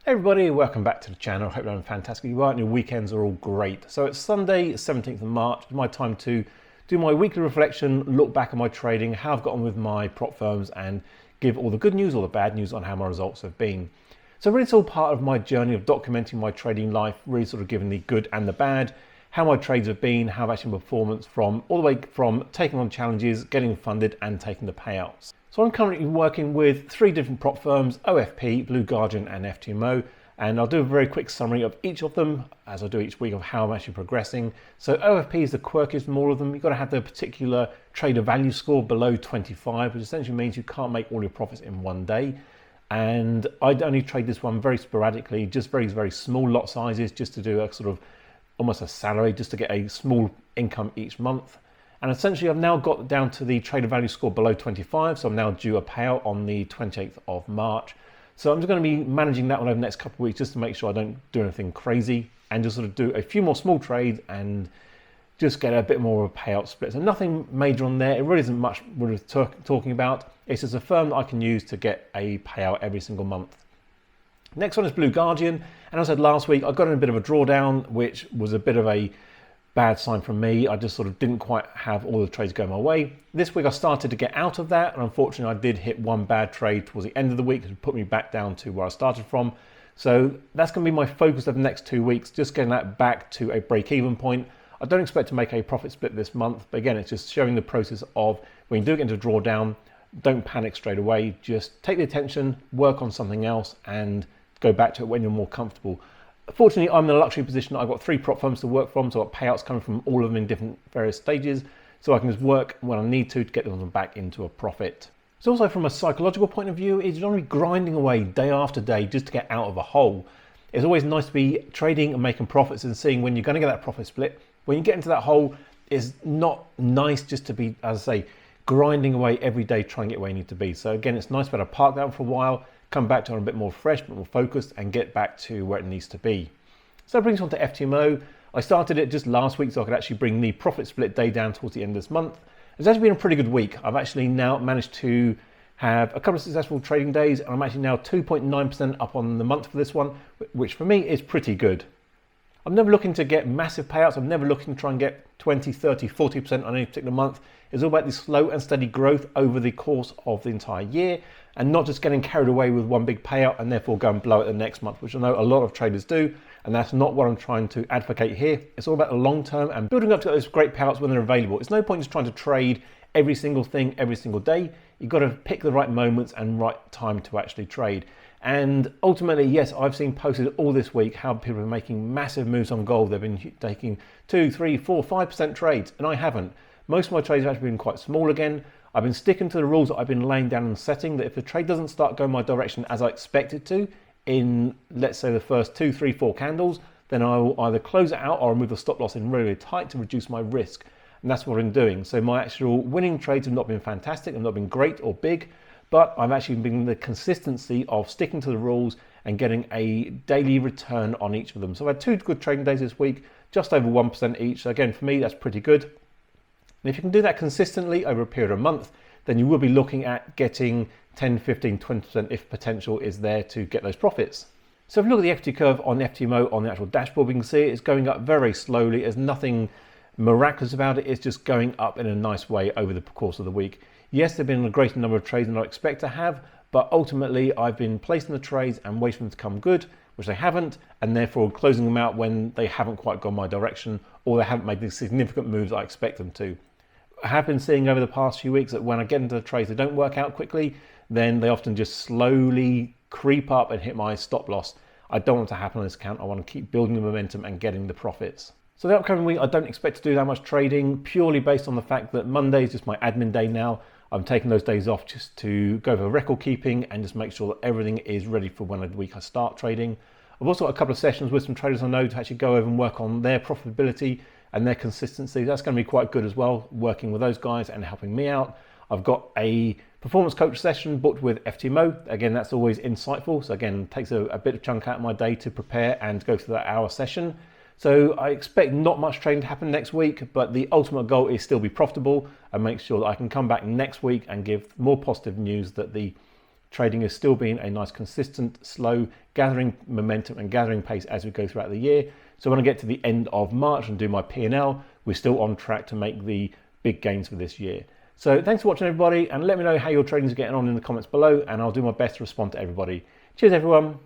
Hey everybody, welcome back to the channel. Hope you're having fantastic. You are, and your weekends are all great. So it's Sunday, 17th of March. It's my time to do my weekly reflection, look back at my trading, how I've got on with my prop firms, and give all the good news or the bad news on how my results have been. So really it's all part of my journey of documenting my trading life, really sort of giving the good and the bad, how my trades have been, how I've actually performance from all the way from taking on challenges, getting funded and taking the payouts. So I'm currently working with 3 different prop firms, OFP, Blue Guardian and ftmo, and I'll do a very quick summary of each of them as I do each week of how I'm actually progressing. So OFP is the quirkiest from all of them. You've got to have the particular trader value score below 25, which essentially means you can't make all your profits in one day. And I only trade this one very sporadically, just very, very small lot sizes, just to do a sort of almost a salary, just to get a small income each month. And essentially I've now got down to the trader value score below 25, so I'm now due a payout on the 28th of March. So I'm just going to be managing that one over the next couple of weeks just to make sure I don't do anything crazy and just sort of do a few more small trades and just get a bit more of a payout split. So nothing major on there. It really isn't much we're talking about. It's just a firm that I can use to get a payout every single month. Next one is Blue Guardian. And as I said last week, I got in a bit of a drawdown, which was a bit of a bad sign from me. I just sort of didn't quite have all the trades going my way. This week I started to get out of that, and unfortunately I did hit one bad trade towards the end of the week to put me back down to where I started from. So that's going to be my focus over the next 2 weeks, just getting that back to a break-even point. I don't expect to make a profit split this month, but again, it's just showing the process of when you do get into drawdown, don't panic straight away. Just take the attention, work on something else, and go back to it when you're more comfortable. Fortunately, I'm in a luxury position. I've got 3 prop firms to work from, so I've got payouts coming from all of them in different various stages, so I can just work when I need to get them back into a profit. So also from a psychological point of view, it's not really grinding away day after day just to get out of a hole. It's always nice to be trading and making profits and seeing when you're going to get that profit split. When you get into that hole, it's not nice just to be, as I say, grinding away every day trying to get where you need to be. So again, it's nice to be able to park that for a while, come back to it a bit more fresh, a bit more focused, and get back to where it needs to be. So that brings us on to ftmo. I started it just last week so I could actually bring the profit split day down towards the end of this month. It's actually been a pretty good week. I've actually now managed to have a couple of successful trading days, and I'm actually now 2.9% up on the month for this one, which for me is pretty good. I'm never looking to get massive payouts. I'm never looking to try and get 20, 30, 40% on any particular month. It's all about the slow and steady growth over the course of the entire year, and not just getting carried away with one big payout and therefore go and blow it the next month, which I know a lot of traders do, and that's not what I'm trying to advocate here. It's all about the long term and building up to those great payouts when they're available. It's no point just trying to trade every single thing every single day. You've got to pick the right moments and right time to actually trade. And ultimately, yes, I've seen posted all this week how people are making massive moves on gold. They've been taking 2, 3, 4, 5% trades, and I haven't. Most of my trades have actually been quite small again. I've been sticking to the rules that I've been laying down and setting, that if the trade doesn't start going my direction as I expect it to in, let's say, the first 2, 3, 4 candles, then I will either close it out or move the stop loss in really, really tight to reduce my risk. And that's what I've been doing. So my actual winning trades have not been fantastic, have not been great or big, but I've actually been the consistency of sticking to the rules and getting a daily return on each of them. So I've had 2 good trading days this week, just over 1% each. So again, for me, that's pretty good. And if you can do that consistently over a period of a month, then you will be looking at getting 10, 15, 20% if potential is there to get those profits. So if you look at the equity curve on ftmo on the actual dashboard, we can see it's going up very slowly. There's nothing miraculous about it. It's just going up in a nice way over the course of the week. Yes, there have been a greater number of trades than I expect to have, but ultimately I've been placing the trades and waiting for them to come good, which they haven't, and therefore closing them out when they haven't quite gone my direction or they haven't made the significant moves I expect them to. I have been seeing over the past few weeks that when I get into the trades that don't work out quickly, then they often just slowly creep up and hit my stop loss. I don't want to happen on this account. I want to keep building the momentum and getting the profits. So the upcoming week, I don't expect to do that much trading, purely based on the fact that Monday is just my admin day now. I'm taking those days off just to go over record keeping and just make sure that everything is ready for when the week I start trading. I've also got a couple of sessions with some traders I know to actually go over and work on their profitability and their consistency. That's going to be quite good as well, working with those guys and helping me out. I've got a performance coach session booked with ftmo. Again, that's always insightful. So again, it takes a bit of chunk out of my day to prepare and go through that hour session. So I expect not much trading to happen next week, but the ultimate goal is still be profitable and make sure that I can come back next week and give more positive news that the Trading has still been a nice, consistent, slow, gathering momentum and gathering pace as we go throughout the year. So when I get to the end of March and do my P&L, we're still on track to make the big gains for this year. So thanks for watching, everybody, and let me know how your trading is getting on in the comments below, and I'll do my best to respond to everybody. Cheers, everyone.